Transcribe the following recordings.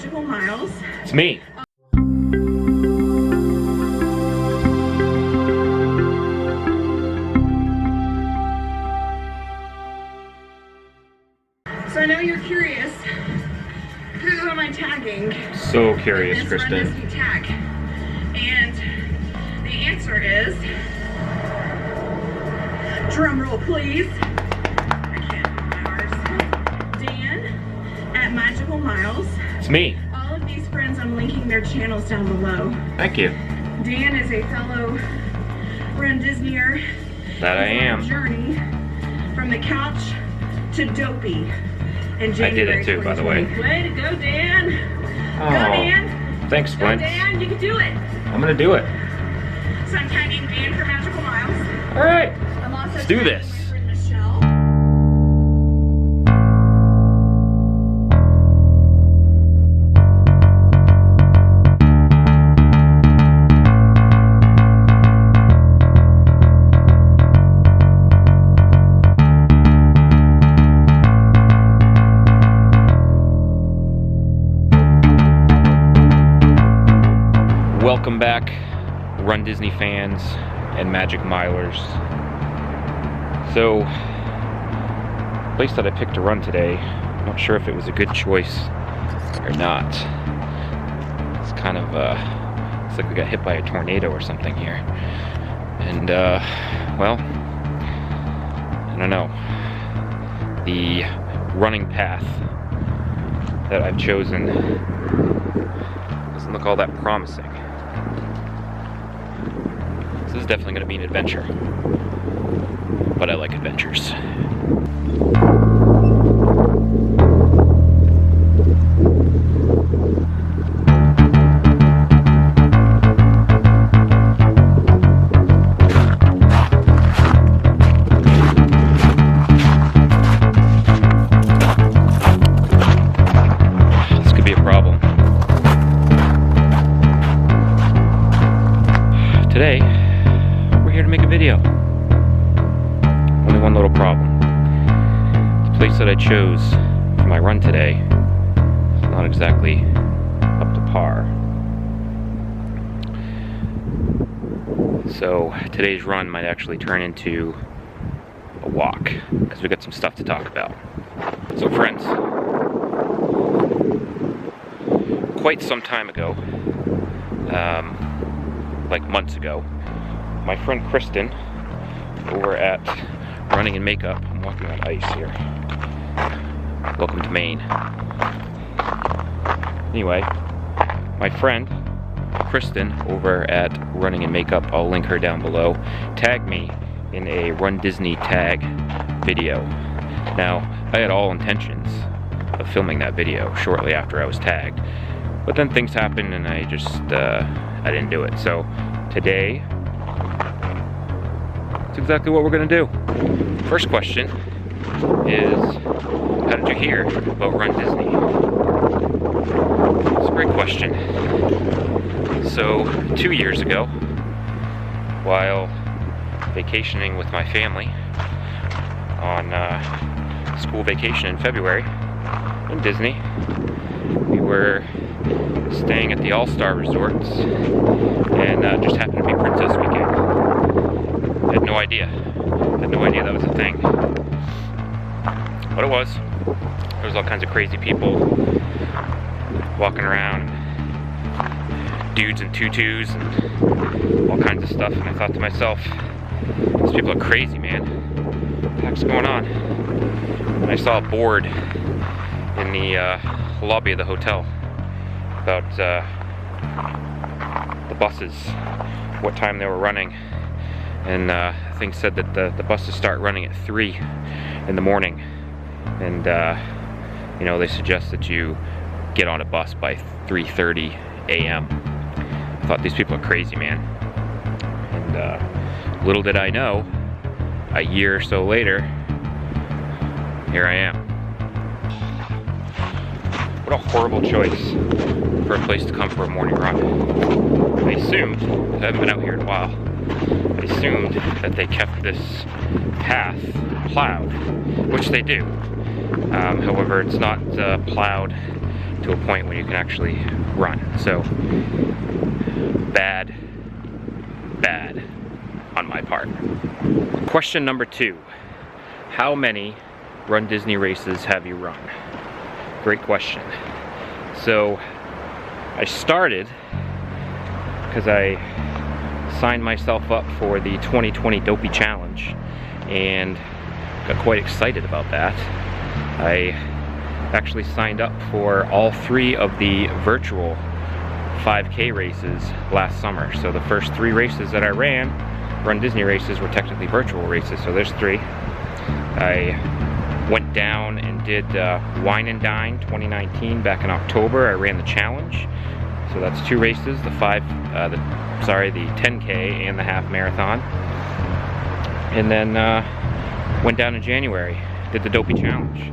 Magical Miles. It's me. So I know you're curious, who am I tagging? So curious, this Kristen. runDisney tag. And the answer is, drum roll please. I can't do my R's. Dan at Magical Miles. It's me. All of these friends, I'm linking their channels down below. Thank you. Dan is a fellow runDisneyer. That I am. Journey from the couch to dopey. In I did it too, by the way. Way to go, Dan. Oh, go, Dan. Thanks, Go, Flint. Dan. You can do it. I'm gonna do it. So I'm tagging Dan for Magical Miles. All right. I'm also Let's do tagging this. my friend Michelle. Welcome back, runDisney fans and Magic Milers. So, the place that I picked to run today, I'm not sure if it was a good choice or not. It's kind of, it's like we got hit by a tornado or something here. And, well, I don't know. The running path that I've chosen doesn't look all that promising. This is definitely going to be an adventure, but I like adventures. This could be a problem. Today, we're here to make a video. Only one little problem. The place that I chose for my run today is not exactly up to par. So today's run might actually turn into a walk, because we got some stuff to talk about. So friends, quite some time ago, like months ago, my friend Kristen over at Running and Makeup, I'm walking on ice here. Welcome to Maine. Anyway, my friend Kristen over at Running and Makeup, I'll link her down below, tagged me in a runDisney tag video. Now, I had all intentions of filming that video shortly after I was tagged, but then things happened and I just, I didn't do it. So today, that's exactly what we're gonna do. First question is, how did you hear about runDisney? It's a great question. So 2 years ago, while vacationing with my family on school vacation in February in Disney, we were staying at the All-Star Resorts, and just happened to be Princess Weekend. I had no idea. That was a thing. But it was. There was all kinds of crazy people walking around, dudes in tutus and all kinds of stuff, and I thought to myself, these people are crazy, man. What the heck's going on? And I saw a board in the lobby of the hotel about the buses, what time they were running, and things said that the buses start running at 3 in the morning, and you know, they suggest that you get on a bus by 3:30 a.m. I thought, these people are crazy, man. And little did I know, a year or so later, here I am. What a horrible choice for a place to come for a morning run. I assumed, I haven't been out here in a while, I assumed that they kept this path plowed, which they do. However, it's not plowed to a point where you can actually run. So, bad on my part. Question number 2. How many Run Disney races have you run? Great question. So, I started because I signed myself up for the 2020 Dopey Challenge and got quite excited about that. I actually signed up for all 3 of the virtual 5K races last summer. So the first 3 races that I ran, Run Disney races, were technically virtual races. So there's 3. I went down and did Wine and Dine 2019 back in October. I ran the challenge. So that's 2 races, the 10K and the half marathon. And then went down in January, did the Dopey Challenge.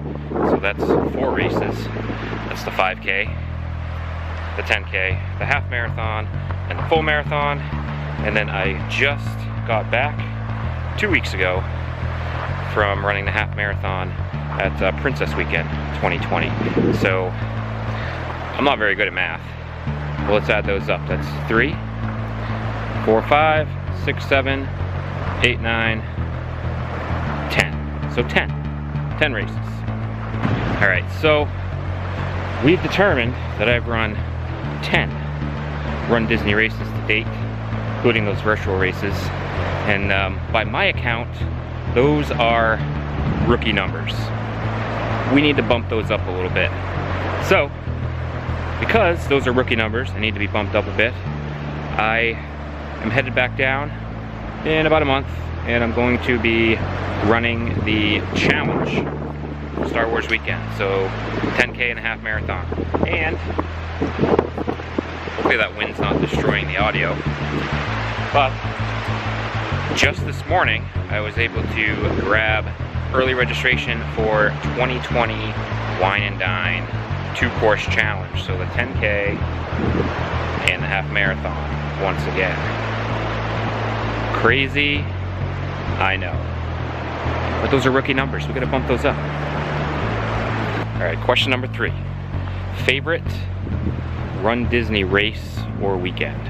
So that's 4 races. That's the 5K, the 10K, the half marathon, and the full marathon. And then I just got back 2 weeks ago from running the half marathon at Princess Weekend 2020. So I'm not very good at math. Well, let's add those up. That's 3, 4, 5, 6, 7, 8, 9, 10. So 10 races. All right, so we've determined that I've run 10 Run Disney races to date, including those virtual races. And by my account, those are rookie numbers. We need to bump those up a little bit. So, because those are rookie numbers, they need to be bumped up a bit. I am headed back down in about a month, and I'm going to be running the challenge Star Wars weekend. So 10K and a half marathon. And hopefully that wind's not destroying the audio. But just this morning, I was able to grab early registration for 2020 Wine and Dine 2-course challenge. So the 10K and the half marathon once again. Crazy, I know. But those are rookie numbers. We gotta bump those up. All right, question number 3. Favorite Run Disney race or weekend?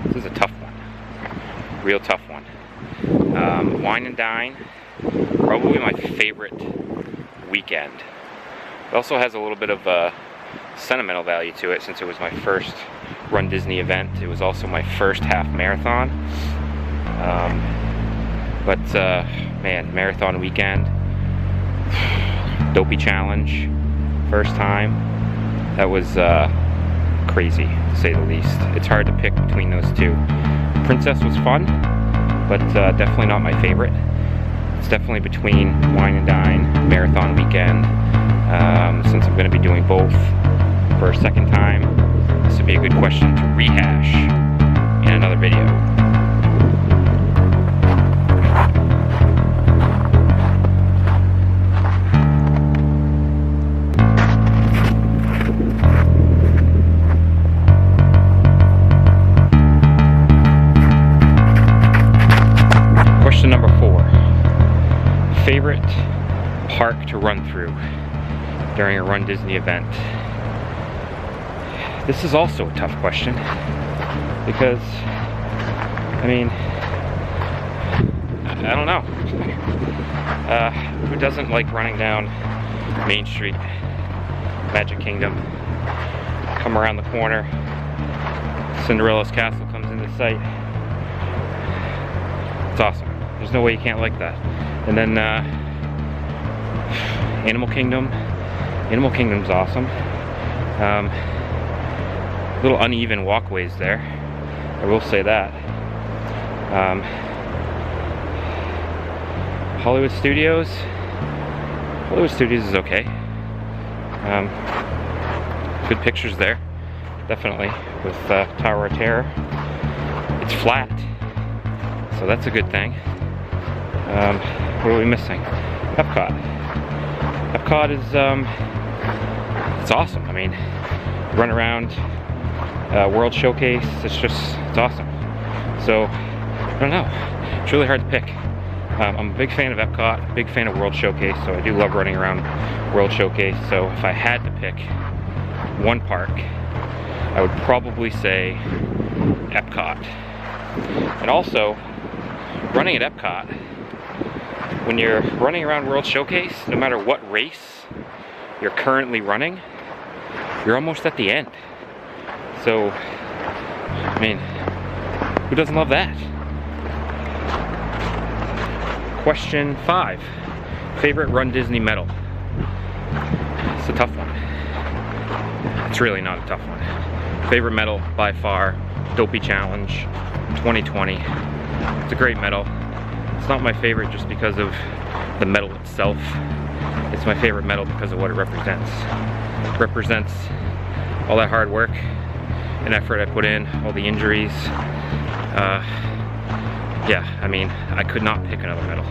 This is a tough one. Real tough one. Wine and Dine, probably my favorite weekend. It also has a little bit of sentimental value to it since it was my first Run Disney event. It was also my first half marathon. Man, marathon weekend, Dopey Challenge, first time. That was crazy, to say the least. It's hard to pick between those 2. Princess was fun, but definitely not my favorite. It's definitely between Wine and Dine, marathon weekend. Since I'm going to be doing both for a second time, this would be a good question to rehash in another video. Question number 4. Favorite park to run through during a Run Disney event? This is also a tough question because, I mean, I don't know. Who doesn't like running down Main Street, Magic Kingdom, come around the corner, Cinderella's castle comes into sight. It's awesome. There's no way you can't like that. And then Animal Kingdom. Animal Kingdom's awesome. Little uneven walkways there, I will say that. Hollywood Studios is okay. Good pictures there, definitely, with Tower of Terror. It's flat, so that's a good thing. What are we missing? Epcot. Epcot is, it's awesome. I mean, run around World Showcase, it's awesome. So, I don't know, it's really hard to pick. I'm a big fan of Epcot, big fan of World Showcase, so I do love running around World Showcase. So if I had to pick one park, I would probably say Epcot. And also, running at Epcot, when you're running around World Showcase, no matter what race you're currently running, you're almost at the end. So, I mean, who doesn't love that? Question 5. Favorite runDisney medal? It's a tough one. It's really not a tough one. Favorite medal by far, Dopey Challenge 2020. It's a great medal. It's not my favorite just because of the medal itself. It's my favorite medal because of what it represents. It represents all that hard work and effort I put in, all the injuries. Yeah, I mean, I could not pick another medal.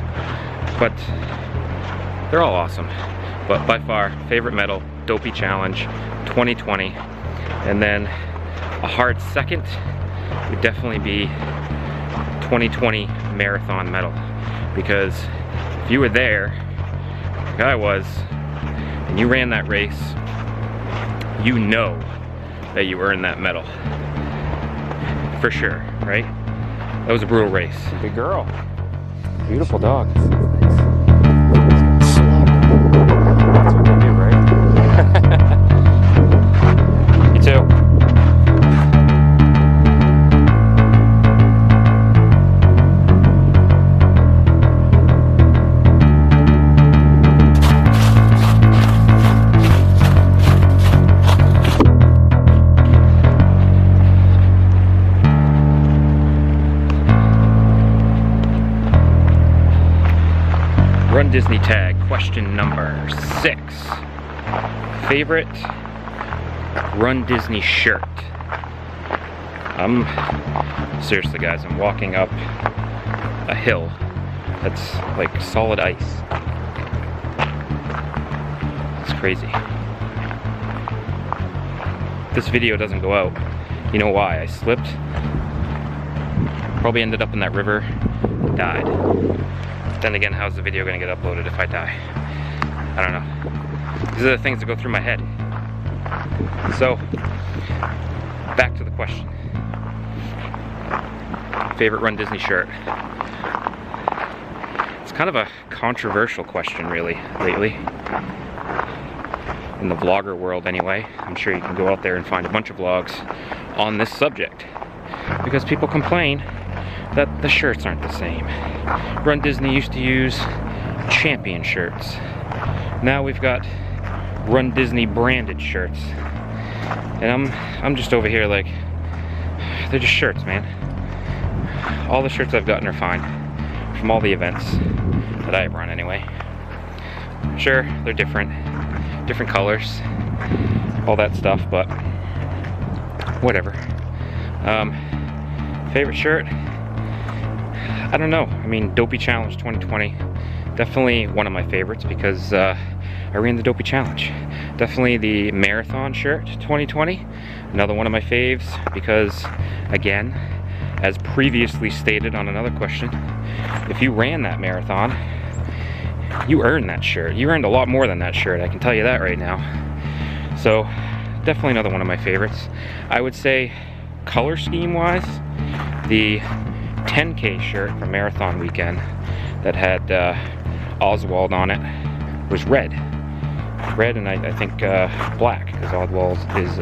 But they're all awesome. But by far, favorite medal, Dopey Challenge 2020. And then a hard second would definitely be 2020 Marathon medal. Because if you were there, like I was, and you ran that race, you know that you earned that medal. For sure, right? That was a brutal race. Good girl. Beautiful dog. That's what they do, right? You too. runDisney tag, question number 6. Favorite runDisney shirt? Seriously guys, I'm walking up a hill that's like solid ice. It's crazy. This video doesn't go out. You know why? I slipped, probably ended up in that river, died. Then again, how's the video gonna get uploaded if I die? I don't know. These are the things that go through my head. So, back to the question. Favorite runDisney shirt? It's kind of a controversial question, really, lately. In the vlogger world, anyway. I'm sure you can go out there and find a bunch of vlogs on this subject. Because people complain that the shirts aren't the same. runDisney used to use champion shirts. Now we've got runDisney branded shirts. And I'm just over here like, they're just shirts, man. All the shirts I've gotten are fine. From all the events that I've run anyway. Sure, they're different colors, all that stuff, but whatever. Favorite shirt? I don't know. I mean, Dopey Challenge 2020, definitely one of my favorites because I ran the Dopey Challenge. Definitely the Marathon shirt 2020, another one of my faves because, again, as previously stated on another question, if you ran that marathon, you earned that shirt. You earned a lot more than that shirt, I can tell you that right now. So, definitely another one of my favorites. I would say, color scheme wise, the 10K shirt from Marathon Weekend that had Oswald on it was red. Red and I think black, because Oswald is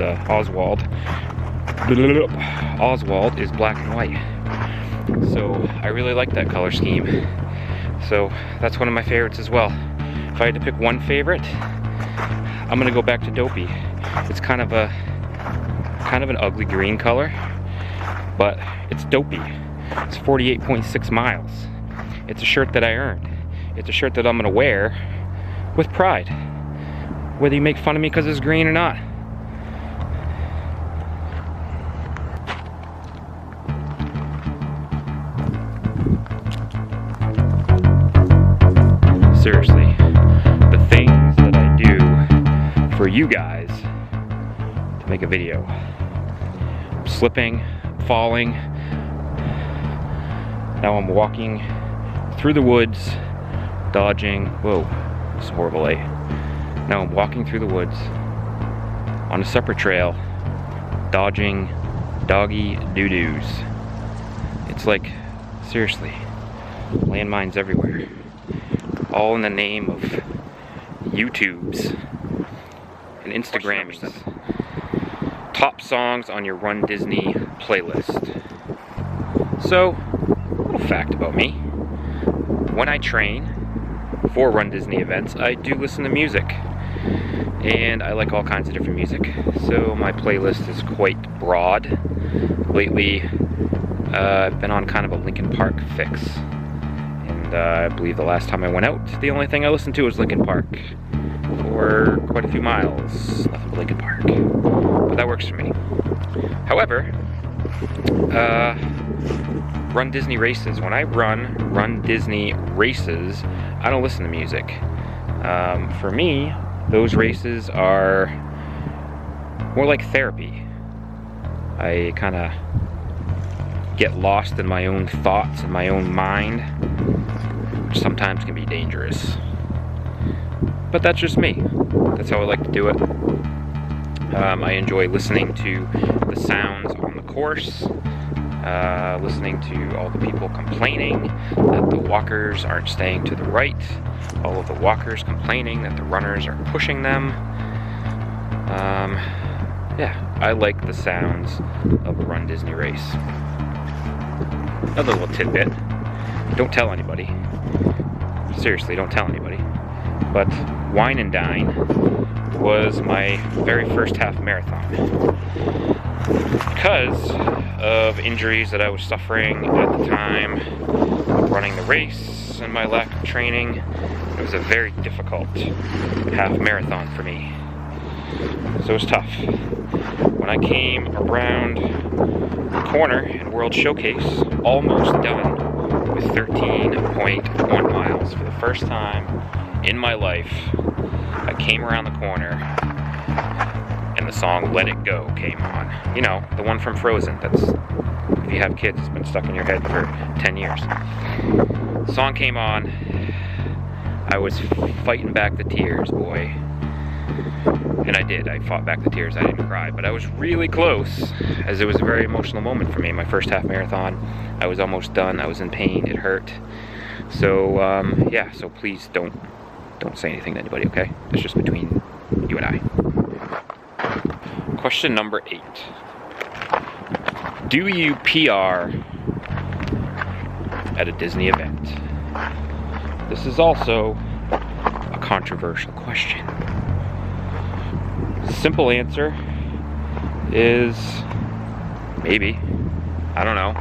black and white. So I really like that color scheme. So that's one of my favorites as well. If I had to pick one favorite, I'm gonna go back to Dopey. It's kind of an ugly green color, but it's Dopey. It's 48.6 miles. It's a shirt that I earned. It's a shirt that I'm gonna wear with pride, whether you make fun of me because it's green or not. Seriously, the things that I do for you guys to make a video. I'm slipping, falling. Now I'm walking through the woods, dodging, whoa, this is horrible, eh? Now I'm walking through the woods on a separate trail, dodging doggy doo-doos. It's like, seriously, landmines everywhere. All in the name of YouTubes and Instagramming. Top songs on your Run Disney playlist. So, a little fact about me. When I train for Run Disney events, I do listen to music. And I like all kinds of different music. So my playlist is quite broad. Lately, I've been on kind of a Linkin Park fix. And I believe the last time I went out, the only thing I listened to was Linkin Park. For quite a few miles, nothing but Linkin Park. But that works for me. However, Run Disney races. When I run Disney races, I don't listen to music. For me, those races are more like therapy. I kind of get lost in my own thoughts and my own mind, which sometimes can be dangerous. But that's just me. That's how I like to do it. I enjoy listening to the sounds on the course, listening to all the people complaining that the walkers aren't staying to the right, all of the walkers complaining that the runners are pushing them. Yeah, I like the sounds of a Run Disney race. Another little tidbit, don't tell anybody. Seriously, don't tell anybody. But Wine and Dine was my very first half marathon. Because of injuries that I was suffering at the time of running the race and my lack of training, it was a very difficult half marathon for me. So it was tough. When I came around the corner in World Showcase, almost done with 13.1 miles for the first time in my life, I came around the corner and the song Let It Go came on. You know, the one from Frozen. That's, if you have kids, it's been stuck in your head for 10 years. The song came on. I was fighting back the tears, boy. And I did. I fought back the tears. I didn't cry, but I was really close, as it was a very emotional moment for me. My first half marathon. I was almost done. I was in pain. It hurt. So, yeah, so please don't say anything to anybody, okay? It's just between you and I. Question number 8. Do you PR at a Disney event? This is also a controversial question. Simple answer is maybe. I don't know.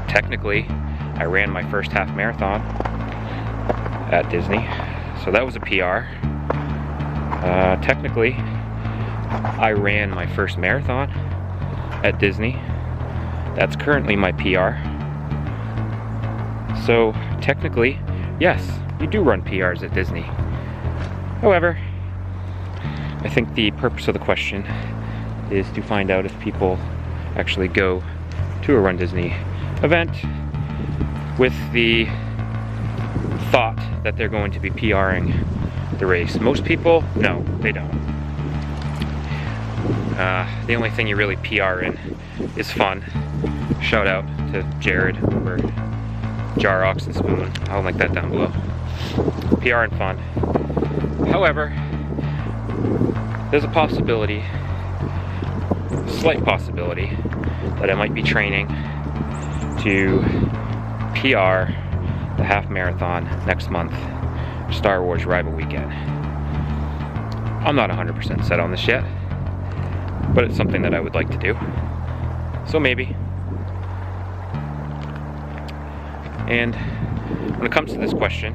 Technically, I ran my first half marathon at Disney, so that was a PR. Technically, I ran my first marathon at Disney. That's currently my PR. So technically, yes, you do run PRs at Disney. However, I think the purpose of the question is to find out if people actually go to a Run Disney event with the thought that they're going to be PRing the race. Most people, no, they don't. The only thing you really PR in is fun. Shout out to Jared over Jar Oxandspoon. I'll link that down below. PR and fun. However, there's a possibility, a slight possibility, that I might be training to PR the half marathon next month, Star Wars Rival Weekend. I'm not 100% set on this yet, but it's something that I would like to do. So maybe. And when it comes to this question,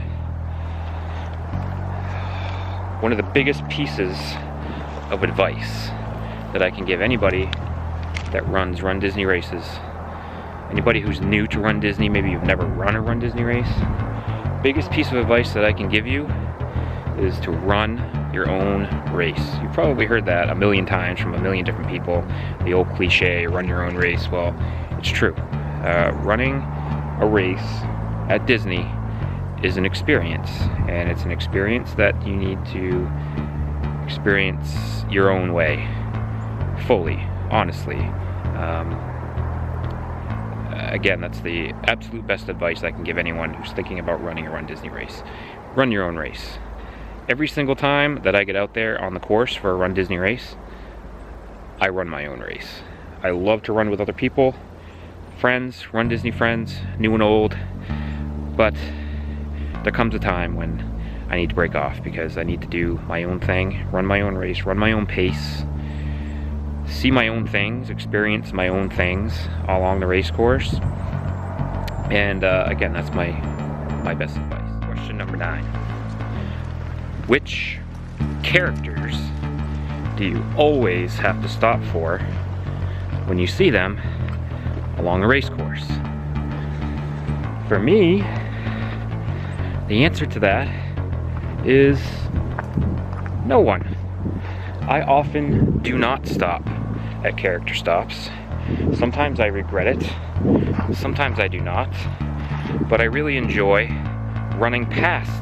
one of the biggest pieces of advice that I can give anybody that runs Run Disney races, anybody who's new to Run Disney, maybe you've never run a Run Disney race, biggest piece of advice that I can give you is to run your own race. You've probably heard that a million times from a million different people, the old cliche, run your own race. Well, it's true. Running a race at Disney is an experience, and it's an experience that you need to experience your own way, fully, honestly. Again, that's the absolute best advice I can give anyone who's thinking about running a runDisney race. Run your own race. Every single time that I get out there on the course for a runDisney race, I run my own race. I love to run with other people, friends, runDisney friends, new and old, but there comes a time when I need to break off because I need to do my own thing, run my own race, run my own pace, see my own things, experience my own things all along the race course. And again, that's my best advice. Question number 9. Which characters do you always have to stop for when you see them along the race course? For me, the answer to that is no one. I often do not stop at character stops. Sometimes I regret it, sometimes I do not, but I really enjoy running past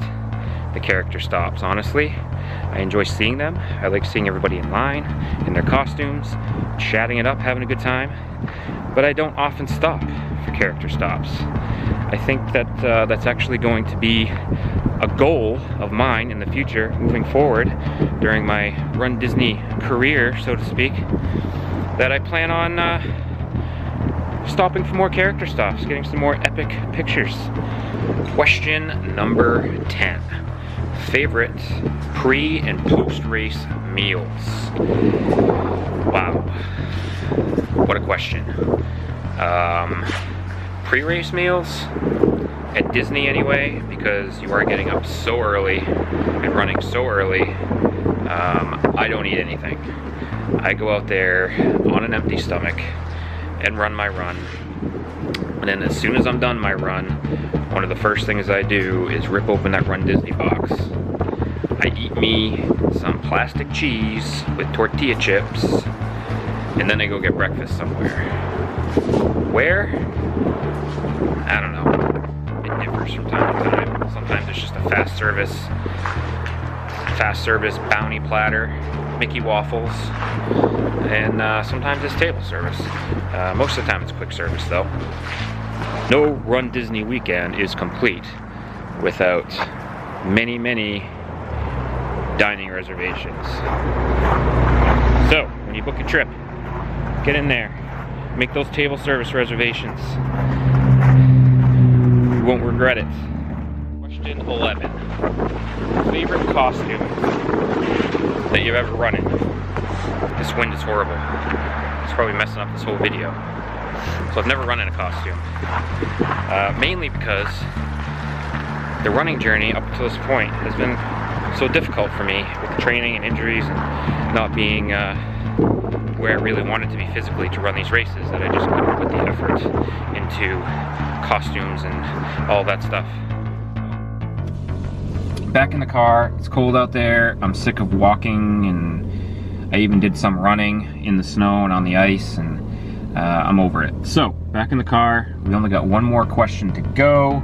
the character stops, honestly. I enjoy seeing them. I like seeing everybody in line, in their costumes, chatting it up, having a good time, but I don't often stop for character stops. I think that that's actually going to be a goal of mine in the future, moving forward during my runDisney career, so to speak, that I plan on stopping for more character stops, getting some more epic pictures. Question number 10. Favorite pre- and post-race meals? Wow, what a question. Pre-race meals? At Disney anyway, because you are getting up so early and running so early, I don't eat anything. I go out there on an empty stomach and run my run. And then as soon as I'm done my run, one of the first things I do is rip open that runDisney box. I eat me some plastic cheese with tortilla chips, and then I go get breakfast somewhere. Where? I don't know. It differs from time to time. Sometimes it's just a fast service bounty platter, Mickey waffles, and sometimes it's table service. Most of the time it's quick service though. No runDisney weekend is complete without many, many dining reservations. So, when you book a trip, get in there, make those table service reservations. You won't regret it. Question 11. Favorite costume that you've ever run in? This wind is horrible. It's probably messing up this whole video. So I've never run in a costume. Mainly because the running journey up to this point has been so difficult for me with the training and injuries and not being where I really wanted to be physically to run these races, that I just couldn't put the effort into costumes and all that stuff. Back in the car, it's cold out there, I'm sick of walking, and I even did some running in the snow and on the ice, and I'm over it. So, back in the car, we only got one more question to go.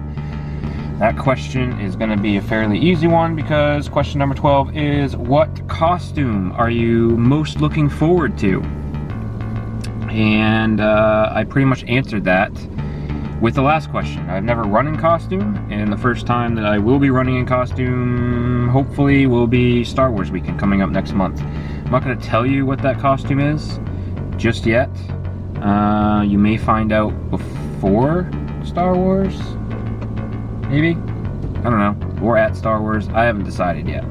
That question is going to be a fairly easy one because question number 12 is, what costume are you most looking forward to? And I pretty much answered that with the last question. I've never run in costume, and the first time that I will be running in costume, hopefully, will be Star Wars weekend coming up next month. I'm not going to tell you what that costume is just yet. You may find out before Star Wars, maybe? I don't know. Or at Star Wars. I haven't decided yet.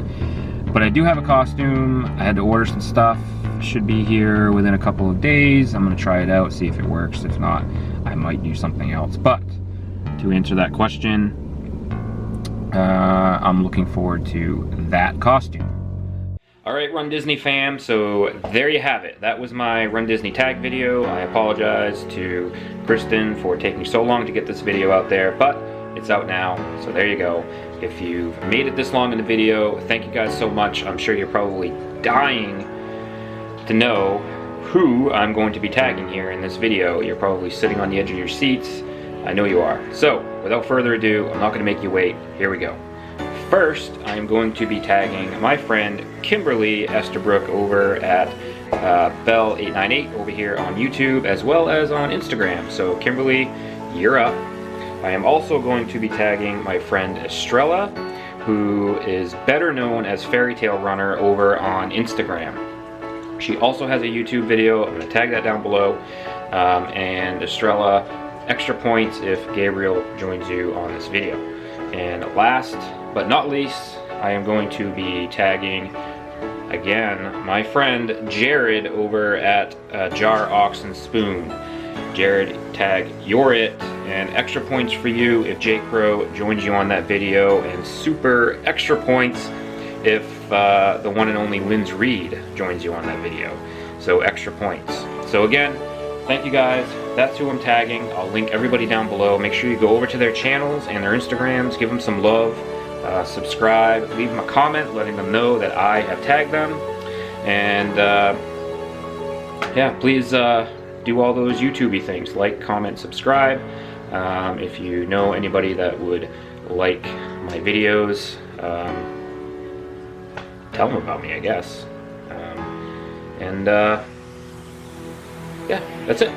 But I do have a costume. I had to order some stuff. Should be here within a couple of days. I'm going to try it out, see if it works. If not, I might do something else. But to answer that question, I'm looking forward to that costume. Alright, runDisney fam, so there you have it. That was my runDisney tag video. I apologize to Kristen for taking so long to get this video out there, but it's out now, so there you go. If you've made it this long in the video, thank you guys so much. I'm sure you're probably dying to know who I'm going to be tagging here in this video. You're probably sitting on the edge of your seats, I know you are. So, without further ado, I'm not going to make you wait. Here we go. First, I am going to be tagging my friend Kimberly Estabrook over at Bell898 over here on YouTube, as well as on Instagram. So, Kimberly, you're up. I am also going to be tagging my friend Estrella, who is better known as Fairy Tale Runner over on Instagram. She also has a YouTube video. I'm going to tag that down below. And Estrella, extra points if Gabriel joins you on this video. And last but not least, I am going to be tagging again my friend Jared over at Jar Oxandspoon. Jared, tag you're it, and extra points for you if Jake Crow joins you on that video, and super extra points if the one and only Linz Reed joins you on that video. So extra points. So again, thank you guys. That's who I'm tagging. I'll link everybody down below. Make sure you go over to their channels and their Instagrams, give them some love, subscribe, leave them a comment letting them know that I have tagged them, and yeah, please do all those YouTubey things, like, comment, subscribe. If you know anybody that would like my videos, tell them about me, I guess. Yeah, that's it.